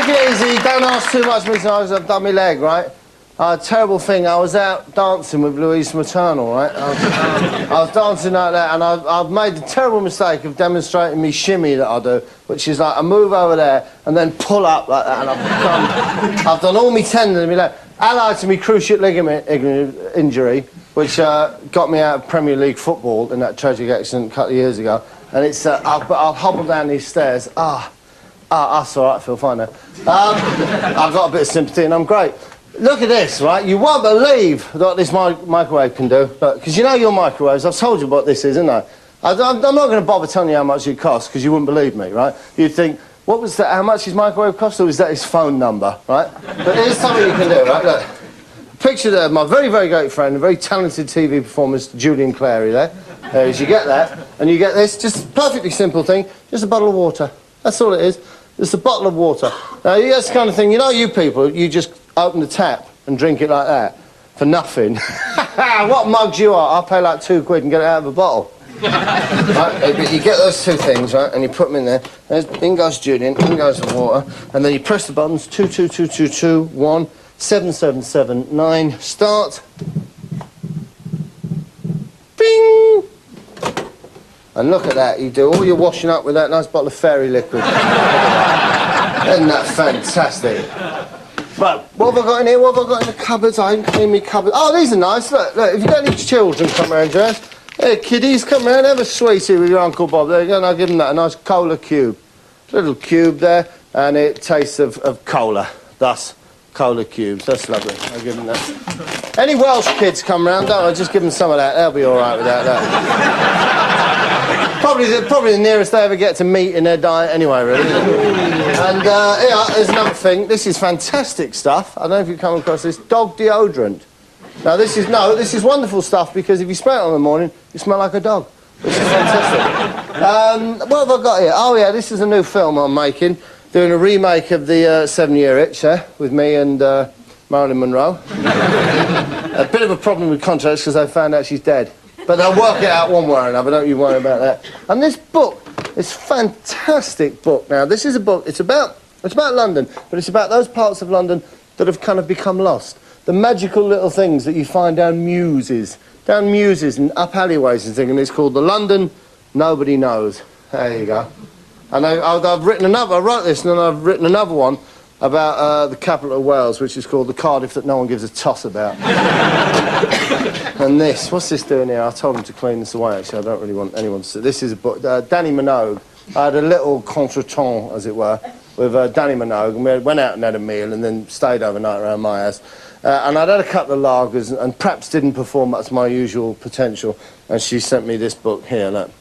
take it easy. Don't ask too much, Miss Niles. I've done my leg, right? Terrible thing. I was out dancing with Louise Maternal, right? I was dancing like that, and I've made the terrible mistake of demonstrating me shimmy that I do, which is like I move over there and then pull up like that, and I've done all my tendons in my leg, allied to me cruciate ligament injury, which got me out of Premier League football in that tragic accident a couple of years ago. And it's I'll hobble down these stairs. That's all right. I feel fine now. I've got a bit of sympathy, and I'm great. Look at this, right? You won't believe what this microwave can do. Because you know your microwaves. I've told you what this is, haven't I? I'm not going to bother telling you how much it costs, because you wouldn't believe me, right? You'd think, what was that? How much his microwave cost? Or is that his phone number, right? But here's something you can do, right? Look. Picture there, my very, very great friend, a very talented TV performer, Julian Clary there. You get that, and you get this, just a perfectly simple thing, just a bottle of water. That's all it is. Just a bottle of water. Now, that's the kind of thing, you know you people, you just open the tap and drink it like that, for nothing. What mugs you are. I'll pay like £2 and get it out of a bottle. Right? But you get those two things, right, and you put them in there. In goes Julian, in goes the water, and then you press the buttons, 2, 2, 2, 2, 2, 1, 7, 7, 7, 9, start. Bing! And look at that, you do all your washing up with that nice bottle of fairy liquid. Isn't that fantastic? Right, what have I got in here? What have I got in the cupboards? I haven't cleaned my cupboards. Oh, these are nice. Look, if you've got any children come round, Jess, hey, kiddies, come round, have a sweetie with your Uncle Bob. There you go, and I'll give them that, a nice cola cube. Little cube there, and it tastes of cola, thus cola cubes. That's lovely. I'll give them that. Any Welsh kids come round, don't I? Just give them some of that. They'll be all right without that. Probably the nearest they ever get to meat in their diet anyway, really. And, yeah, there's another thing. This is fantastic stuff. I don't know if you've come across this. Dog deodorant. Now, this is wonderful stuff, because if you spray it on in the morning, you smell like a dog. Which is fantastic. What have I got here? Oh, yeah, this is a new film I'm making. Doing a remake of the 7-Year Itch, with me and Marilyn Monroe. A bit of a problem with contracts, because I found out she's dead. But they'll work it out one way or another, don't you worry about that. And this book, this fantastic book. Now, this is a book, it's about London, but it's about those parts of London that have kind of become lost. The magical little things that you find down muses and up alleyways and things, and it's called The London Nobody Knows. There you go. And I've written another, I wrote this, and then I've written another one about the capital of Wales, which is called The Cardiff That No One Gives a Toss About. And this, what's this doing here? I told him to clean this away, actually. I don't really want anyone to see. This is a book, Danny Minogue. I had a little contretemps, as it were, with Danny Minogue, and we went out and had a meal and then stayed overnight around my house. And I'd had a couple of lagers and perhaps didn't perform up to my usual potential, and she sent me this book here, look.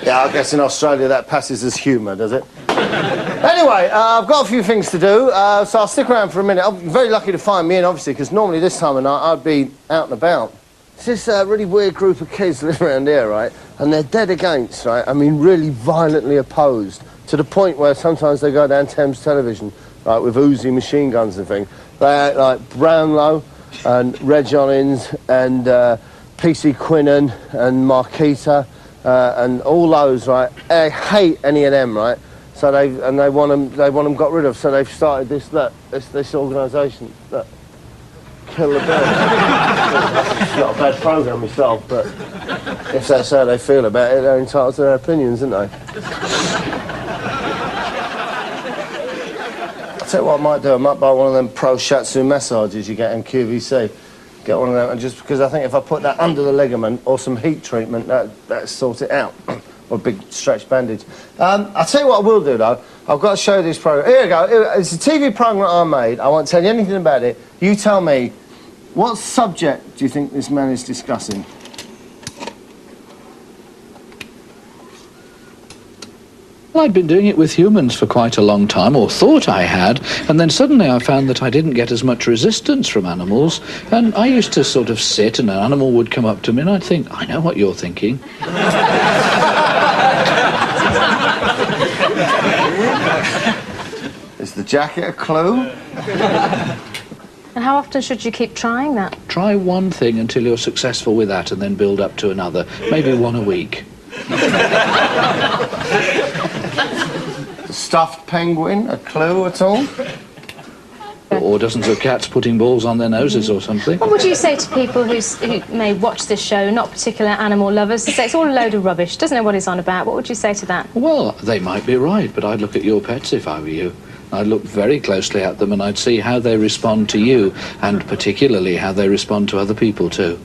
Yeah, I guess in Australia that passes as humour, does it? Anyway, I've got a few things to do, so I'll stick around for a minute. I'm very lucky to find me in, obviously, because normally this time of night I'd be out and about. It's this really weird group of kids living around here, right? And they're dead against, right? I mean, really violently opposed, to the point where sometimes they go down Thames Television, right, with Uzi machine guns and things. They act like Brownlow and Reg Hollins and PC Quinnen and Marquita and all those, right? They hate any of them, right? So they want them got rid of. So they've started this organisation. Look, Kill the Bird. It's not a bad programme myself, but if that's how they feel about it, they're entitled to their opinions, aren't they? I'll tell you what I might do. I might buy one of them pro shiatsu massages you get in QVC. Get one of them, and just because I think if I put that under the ligament or some heat treatment, that sort it out. Or a big stretch bandage. I'll tell you what I will do, though. I've got to show you this programme. Here we go. It's a TV programme I made. I won't tell you anything about it. You tell me, what subject do you think this man is discussing? Well, I'd been doing it with humans for quite a long time, or thought I had, and then suddenly I found that I didn't get as much resistance from animals, and I used to sort of sit and an animal would come up to me and I'd think, I know what you're thinking. Is the jacket a clue? And how often should you keep trying that? Try one thing until you're successful with that and then build up to another, maybe one a week. The stuffed penguin, a clue at all? Or dozens of cats putting balls on their noses or something. What would you say to people who may watch this show, not particular animal lovers, and say it's all a load of rubbish, doesn't know what it's on about? What would you say to that? Well, they might be right, but I'd look at your pets if I were you. I'd look very closely at them and I'd see how they respond to you, and particularly how they respond to other people too.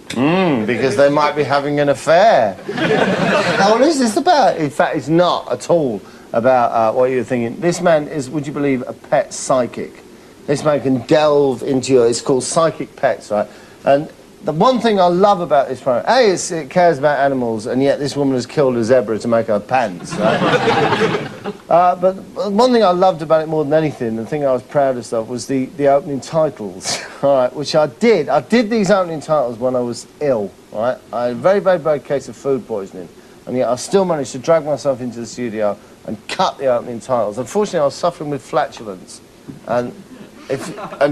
Because they might be having an affair. Now, what is this about? In fact, it's not at all about what you're thinking. This man is, would you believe, a pet psychic. This man can delve into your... It's called Psychic Pets, right? And the one thing I love about this program, A, it cares about animals, and yet this woman has killed a zebra to make her pants, right? But one thing I loved about it more than anything, the thing I was proudest of, was the opening titles, all right, which I did. I did these opening titles when I was ill, right? I had a very, very bad case of food poisoning, and yet I still managed to drag myself into the studio and cut the opening titles. Unfortunately, I was suffering with flatulence, and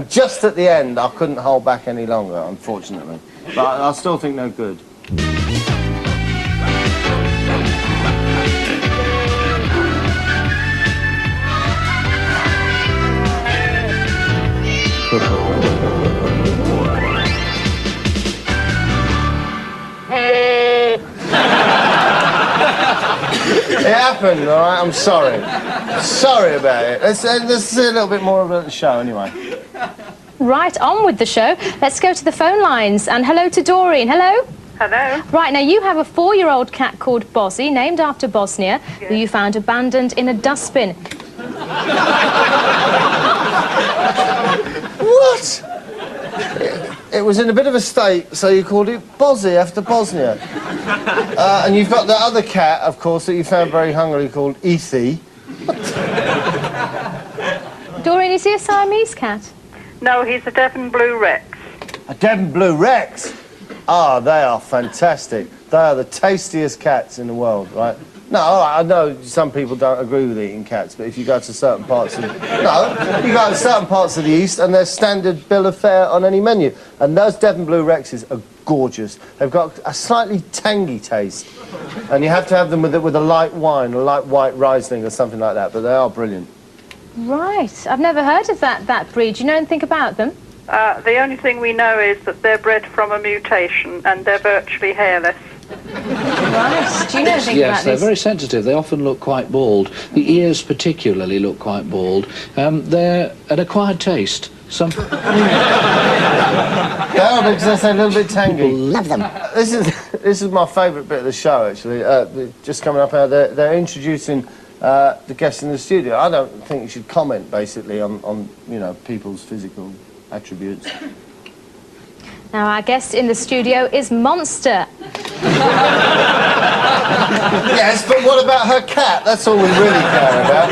just at the end, I couldn't hold back any longer, unfortunately. But I still think they're good. It happened, all right? I'm sorry. Sorry about it. Let's see a little bit more about the show, anyway. Right, on with the show. Let's go to the phone lines. And hello to Doreen. Hello? Hello. Right, now you have a 4-year-old cat called Bozzy, named after Bosnia, who you found abandoned in a dustbin. What? It was in a bit of a state, so you called it Bozzy after Bosnia. And you've got the other cat, of course, that you found very hungry called Ethi. Doreen, is he a Siamese cat? No, he's a Devon Blue Rex. A Devon Blue Rex? Ah, they are fantastic. They are the tastiest cats in the world, right? No, all right, I know some people don't agree with eating cats, but if you go to certain parts of... No, you go to certain parts of the East and there's standard bill of fare on any menu. And those Devon Blue Rexes are gorgeous. They've got a slightly tangy taste. And you have to have them with a light wine, a light white Riesling or something like that, but they are brilliant. Right, I've never heard of that breed. Do you know anything about them? The only thing we know is that they're bred from a mutation and they're virtually hairless. Right, do you know anything about Yes, they're this? very sensitive. They often look quite bald. The ears particularly look quite bald. They're an acquired taste. Some... They are because they're a little bit tangy. love them. This is my favourite bit of the show, actually. Just coming up, they're introducing the guests in the studio. I don't think you should comment, basically, on you know, people's physical attributes. Now, our guest in the studio is Monster. Yes, but what about her cat? That's all we really care about.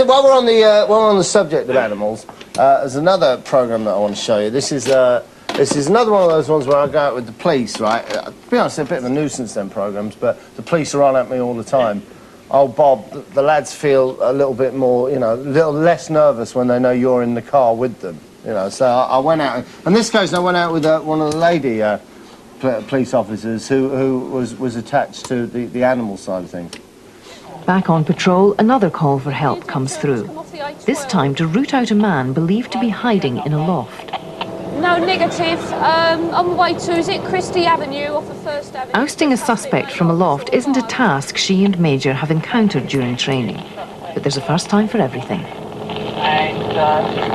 While we're on the subject of animals, there's another programme that I want to show you. This is another one of those ones where I go out with the police, right? To be honest, they're a bit of a nuisance, them programmes, but the police are on at me all the time. Oh, Bob, the lads feel a little bit more, you know, a little less nervous when they know you're in the car with them. You know, so I went out, and this case I went out with one of the lady police officers who was attached to the animal side of things. Back on patrol, another call for help comes through. This time to root out a man believed to be hiding in a loft. No, negative. On the way to, is it Christie Avenue off of First Avenue? Ousting a suspect from a loft isn't a task she and Major have encountered during training. But there's a first time for everything. And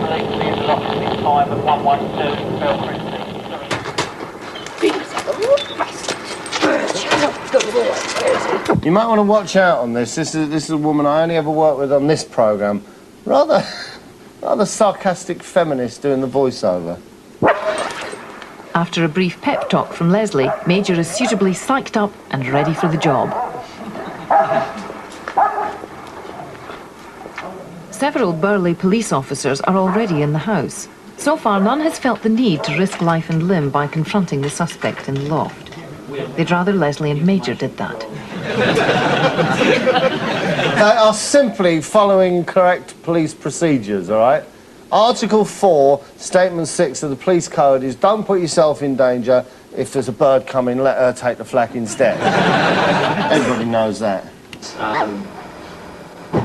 police is locked this time at 112 Bell Christie. You might want to watch out on this. This is a woman I only ever worked with on this programme. Rather sarcastic feminist doing the voiceover. After a brief pep talk from Leslie, Major is suitably psyched up and ready for the job. Several burly police officers are already in the house. So far, none has felt the need to risk life and limb by confronting the suspect in the loft. They'd rather Leslie and Major did that. They are simply following correct police procedures, all right? Article 4, Statement 6 of the Police Code is don't put yourself in danger. If there's a bird coming, let her take the flak instead. Everybody knows that.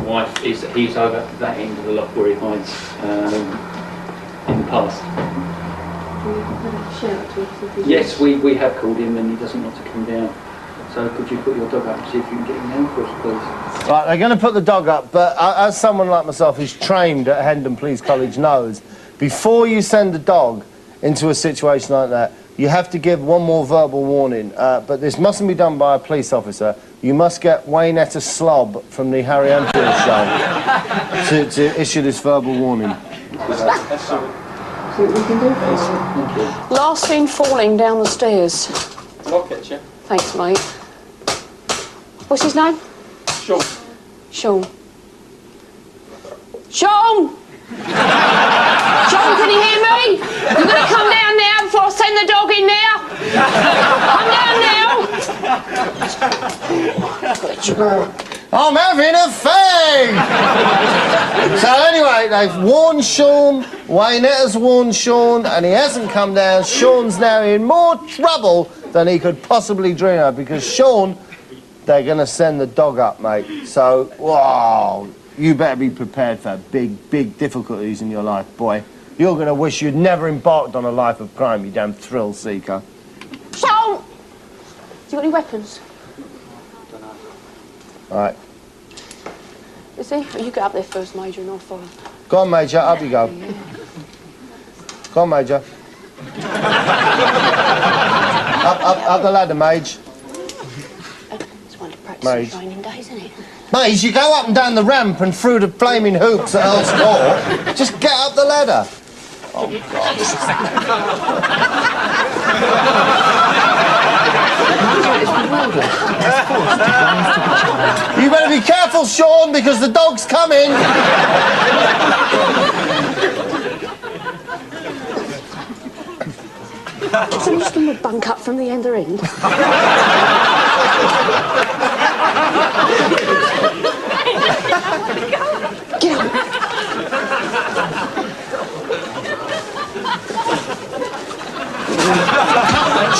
Wife he's over that end of the loft where he hides in the past. Yes, we have called him and he doesn't want to come down. So could you put your dog up and see if you can get him down for us, please? Right, they're going to put the dog up, but as someone like myself who's trained at Hendon Police College knows, before you send the dog into a situation like that, you have to give one more verbal warning. But this mustn't be done by a police officer. You must get Wayne Etta Slob from the Harry Enfield show to issue this verbal warning. Last seen falling down the stairs. I'll catch you. Thanks, mate. What's his name? Sean. Sean. Sean! Sean, can you hear me? You're going to come down now before I send the dog in there? Come down now! I'm having a fag! So anyway, they've warned Sean, Waynetta's warned Sean, and he hasn't come down. Sean's now in more trouble than he could possibly dream of, because Sean, they're going to send the dog up, mate. So, wow, you better be prepared for big, big difficulties in your life, boy. You're going to wish you'd never embarked on a life of crime, you damn thrill seeker. Sean! Do you got any weapons? All right. Is he? You get up there first, Major, and I'll follow. Go on, Major, up you go. Go on, Major. Up the ladder, Mage. It's one to practice Mage. training days, isn't it? Mage, you go up and down the ramp and through the flaming hoops at Earl's Court. Just get up the ladder. Oh, God. You better be careful, Sean, because the dog's coming. So I'm just going to bunk up from the other end. Get on.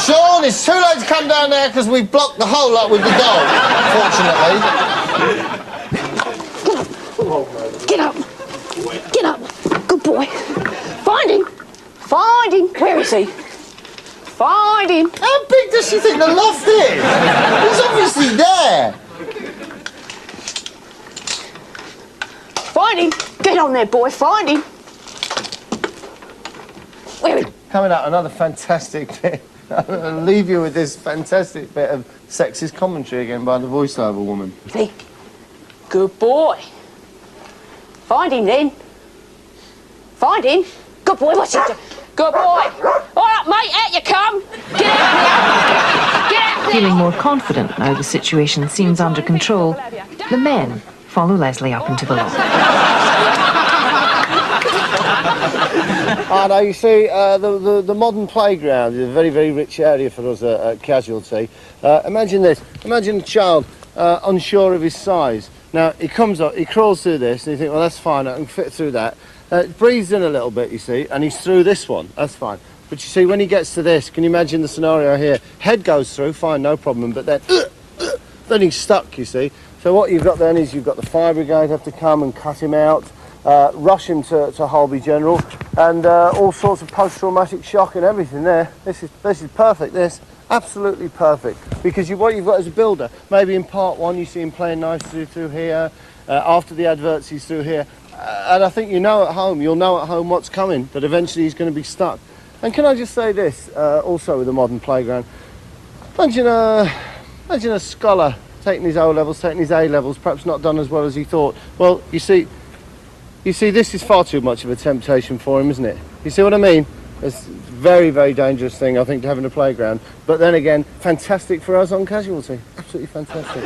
Sean, it's too late to come down there because we've blocked the whole lot with the dog, fortunately. Get up. Get up. Good boy. Find him. Find him. Where is he? Find him. How big does she think the loft is? He's obviously there. Find him. Get on there, boy. Find him. Where is he? Coming up, another fantastic bit. I'll leave you with this fantastic bit of sexist commentary again by the voiceover woman. See? Good boy. Find him then. Find him. Good boy, what's it? Good boy. All right, mate, out you come. Get out now. Get out now. Feeling more confident now the situation seems under control, the men follow Leslie up into the loft. Now, you see, the modern playground is a very, very rich area for us at Casualty. Imagine this. Imagine a child unsure of his size. Now, he comes up, he crawls through this, and you think, well, that's fine, I can fit through that. Breathes in a little bit, you see, and he's through this one. That's fine. But you see, when he gets to this, can you imagine the scenario here? Head goes through, fine, no problem, but then he's stuck, you see. So what you've got then is you've got the fire brigade have to come and cut him out, rush him to Holby General, and all sorts of post-traumatic shock and everything there. This is perfect, this. Absolutely perfect. Because what you've got is a builder. Maybe in part one you see him playing nice through here, after the adverts he's through here. And I think you'll know at home what's coming, that eventually he's going to be stuck. And can I just say this, also with the modern playground, imagine a scholar taking his O-levels, taking his A-levels, perhaps not done as well as he thought. Well, you see, this is far too much of a temptation for him, isn't it? You see what I mean? It's a very, very dangerous thing, I think, to have in a playground. But then again, fantastic for us on Casualty. Absolutely fantastic.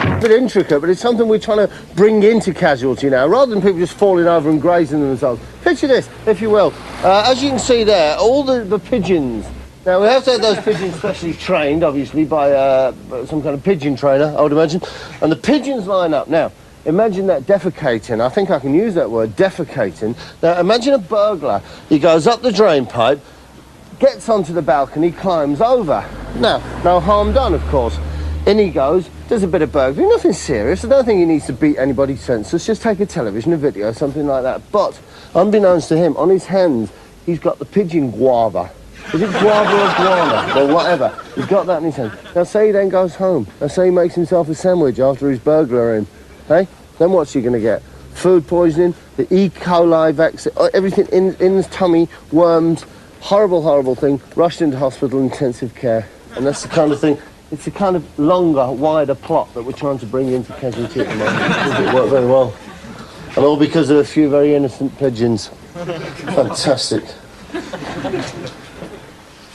A bit intricate, but it's something we're trying to bring into Casualty now, rather than people just falling over and grazing themselves. Picture this, if you will. As you can see there, all the pigeons. Now, we have to have those pigeons specially trained, obviously, by some kind of pigeon trainer, I would imagine. And the pigeons line up. Now, imagine that defecating. I think I can use that word, defecating. Now, imagine a burglar. He goes up the drain pipe, gets onto the balcony, climbs over. Now, no harm done, of course. In he goes, does a bit of burglary, nothing serious. I don't think he needs to beat anybody's senses, just take a television, a video, something like that. But, unbeknownst to him, on his hands, he's got the pigeon guava. Is it guava or guana? Or whatever. He's got that in his hand. Now, say he then goes home. Now, say he makes himself a sandwich after his burglaring. Hey? Then what's he going to get? Food poisoning, the E. coli vaccine, everything in his tummy, worms, horrible, horrible thing, rushed into hospital, intensive care. And that's the kind of thing, it's a kind of longer, wider plot that we're trying to bring into Casualty at the moment. I think it worked very well. And all because of a few very innocent pigeons. Fantastic.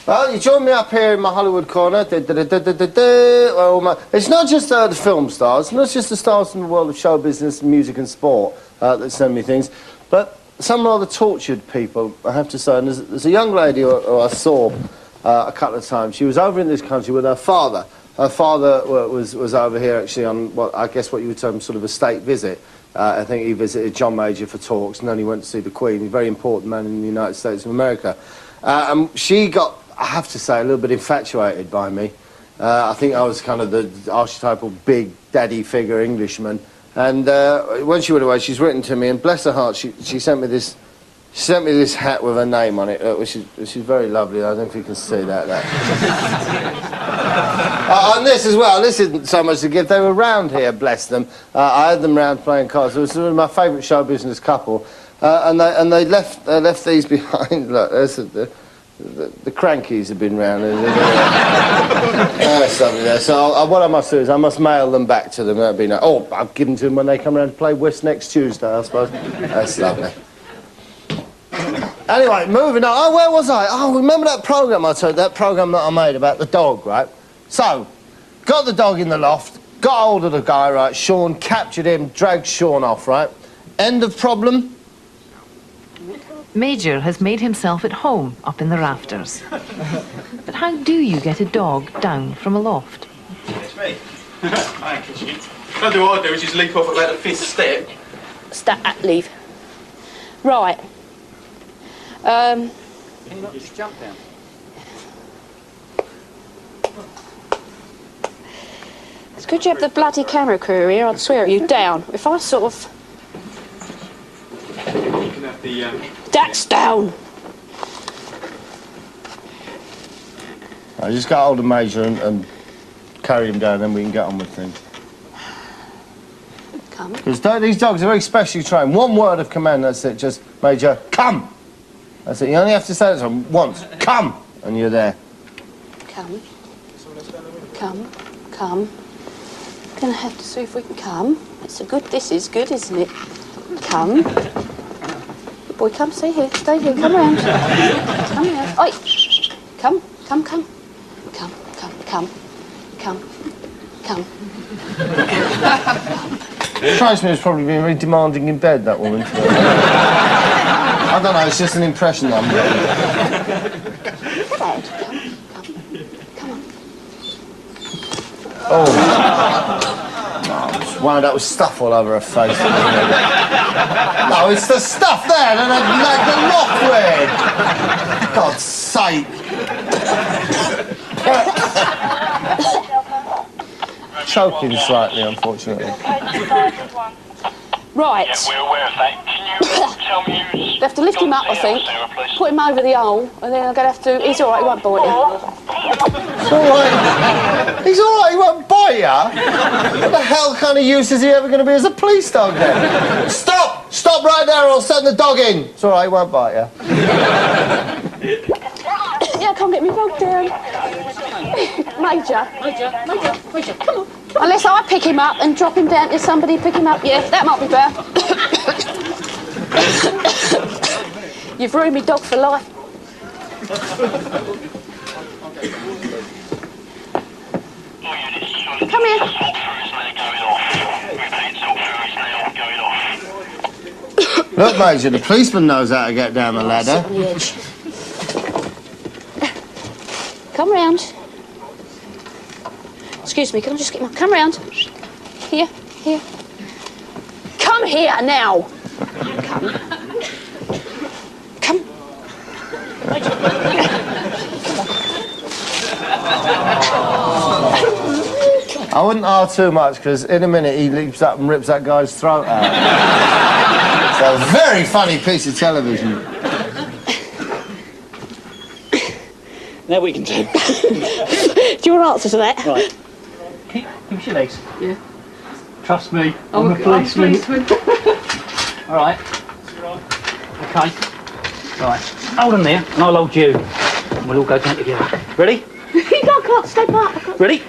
Well, you join me up here in my Hollywood corner. Well, it's not just the film stars, not just the stars from the world of show business, music and sport that send me things, but some rather tortured people, I have to say. And there's a young lady who I saw a couple of times. She was over in this country with her father. Her father was over here actually on what I guess what you would term sort of a state visit. I think he visited John Major for talks, and then he went to see the Queen, a very important man in the United States of America. And she got, I have to say, a little bit infatuated by me. I think I was kind of the archetypal big daddy figure Englishman. And when she went away, she's written to me, and bless her heart, she sent me this. She sent me this hat with her name on it, which is very lovely. I don't know if you can see that. And this as well. This isn't so much a gift. They were round here, bless them. I had them round playing cards. It was my favourite show business couple, and they left these behind. Look, there's the crankies have been round. That's lovely there. So what I must do is I must mail them back to them. That'd be nice. Oh, I'll give them to them when they come around to play Whist next Tuesday, I suppose. That's lovely. Anyway, moving on. Oh, where was I? Oh, remember that programme I told you, that programme that I made about the dog, right? So, got the dog in the loft, got hold of the guy, right, Sean, captured him, dragged Sean off, right? End of problem? Major has made himself at home up in the rafters. But how do you get a dog down from a loft? It's me. I'll do what I do, which is leap off about the 5th step. Leave. Right. Can you not just jump down? It's good you have the bloody camera crew here, I'd swear at you. Down. If I sort of... You can have the... That's down! I just got hold of Major and carry him down, then we can get on with things. Come. Because these dogs are very specially trained. One word of command, that's it, just, Major, come! That's it, you only have to say it to them once, come! And you're there. Come. Come. Gonna have to see if we can come. This is good, isn't it? Come. Good boy, come, stay here, come round. Come round. Oi! Come. Strikes me as probably being very demanding in bed, that woman. I don't know, it's just an impression that I'm getting. Come on. Oh, just wound up with stuff all over her face. No, it's the stuff there, and like the loftweed. God's sake. Choking slightly, unfortunately. Right. Yeah, we're aware of that. Can you tell me who's... They have to lift him up, I think. Put him over the hole, and then I'm going to have to... He's all right, he won't bite you. It's all right. He's all right, he won't bite you. What the hell kind of use is he ever going to be as a police dog then? Stop! Stop right there or I'll send the dog in. It's all right, he won't bite you. Yeah, come get me dog down. Major, come on. Unless I pick him up and drop him down to somebody pick him up. Yeah, that might be better. You've ruined me dog for life. Come here. Look, Major, the policeman knows how to get down the ladder. Sit on the edge. Come round. Excuse me, can I just get my... Come round. Here. Come here now. Come. wouldn't R too much, because in a minute he leaps up and rips that guy's throat out. So, a very funny piece of television. Now we can do. Do you want to answer to that? Right. Give us your legs. Yeah. Trust me, I'm a policeman. All right. Okay. Right. Hold on there, and I'll hold you. And we'll all go down together. Ready? I can't step up. Ready?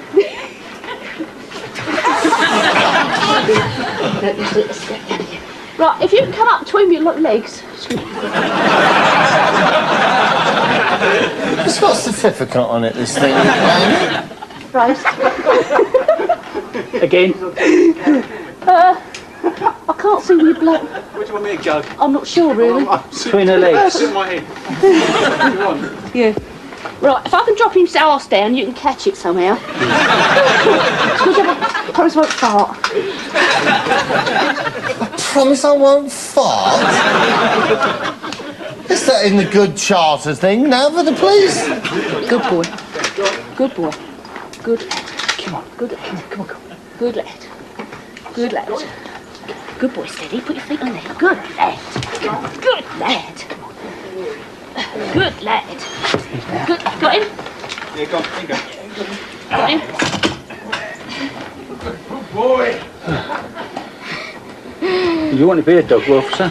Right, if you can come up between your legs. It's got a certificate on it, this thing. Right. Again. I can't see where your blood. What do you want me to go? I'm not sure, really. Between her legs. Sit in my head. What do you want? Yeah. Right, if I can drop his arse down, you can catch it somehow. I promise I won't fart. Promise I won't fart? Is that in the good charter thing now for the police? Good boy. Good boy. Good lad. Come on. Good lad. Come on. Good lad. Good lad. Good boy, steady. Put your feet on there. Good lad. Good lad. Good lad. Good. Got him? Yeah, go on. Here you go. Got him? Good boy. You want to be a dog officer?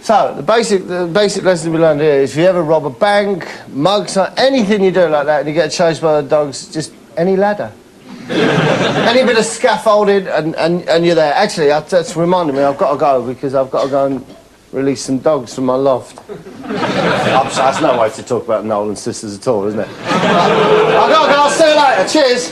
So, the basic lesson we learned here is if you ever rob a bank, mug, anything you do like that and you get chased by the dogs, just any ladder. Any bit of scaffolding and you're there. Actually, that's reminded me, I've got to go because I've got to go and release some dogs from my loft. That's no way to talk about Nolan sisters at all, isn't it? I've got to go, I'll see you later. Cheers.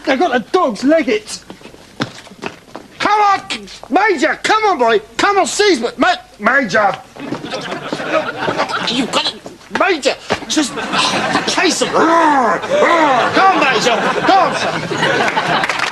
They've got the dog's leg it. Come on, Major, come on, boy. Come on, seize me. Major. You've got it. Major, just chase them. Come on, Major. Come on, son.